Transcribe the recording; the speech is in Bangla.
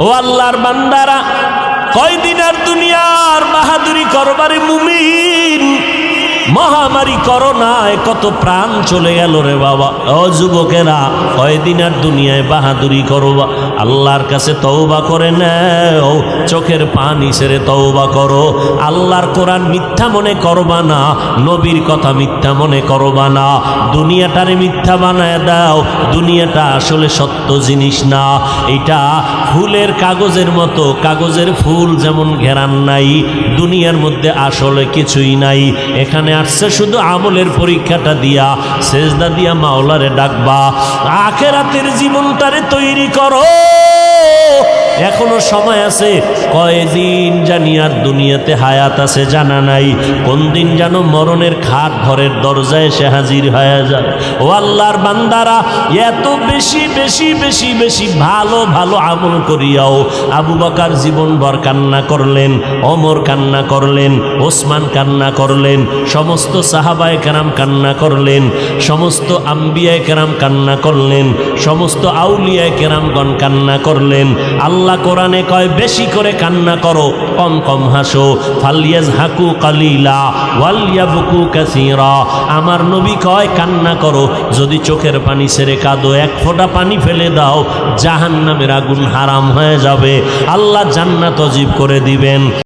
ও আল্লাহর বান্দারা, কয়দিন আর দুনিয়ার বাহাদুরি করবারে মুমিন। মহামারী করোনায় কত প্রাণ চলে গেল রে বাবা। ও যুবকেরা, কয়দিন আর দুনিয়ায় বাহাদুরি করবা? আল্লাহর কাছে তওবা করে নাও, চোখের পানি ছেড়ে তওবা করো। আল্লাহর কোরআন মিথ্যা মনে করবা না, নবীর কথা মিথ্যা মনে করবা না। দুনিয়াটারে মিথ্যা বানায় দাও। দুনিয়াটা আসলে সত্য জিনিস না, এটা ফুলের কাগজের মতো। কাগজের ফুল যেমন ঘেরান নাই, দুনিয়ার মধ্যে আসলে কিছুই নাই। এখানে আসছে শুধু আমলের পরীক্ষাটা দিয়া, সেজদা দিয়া মাওলারে ডাকবা। আখিরাতের জীবনটারে তৈরি করো, এখনো সময় আছে। কয়দিন জানি আর দুনিয়াতে হায়াত আছে জানা নাই। কোন দিন যেন মরণের খাট ঘরের দরজায় এসে হাজির হয়ে যায়। ও আল্লাহর বান্দারা, এত বেশি বেশি বেশি বেশি ভালো ভালো আমল করিয়াও আবু বকর জীবনভর কান্না করলেন, ওমর কান্না করলেন, ওসমান কান্না করলেন, সমস্ত সাহাবায়ে কেরাম কান্না করলেন, সমস্ত আম্বিয়ায়ে কেরাম কান্না করলেন, সমস্ত আউলিয়ায়ে কেরামগণ কান্না করলেন। আল্লাহ কোরআনে কয় বেশি করে কান্না করো, কম কম হাসো। ফালিয়াজহাকু কালিলা ওয়ালিয়াবকু কাসীরা। আমার নবী কয় কান্না করো, যদি চোখের পানি ছেড়ে কাঁদো, এক ফোঁটা পানি ফেলে দাও, জাহান্নামের আগুন হারাম হয়ে যাবে, আল্লাহ জান্নাত ওয়াজিব করে দিবেন।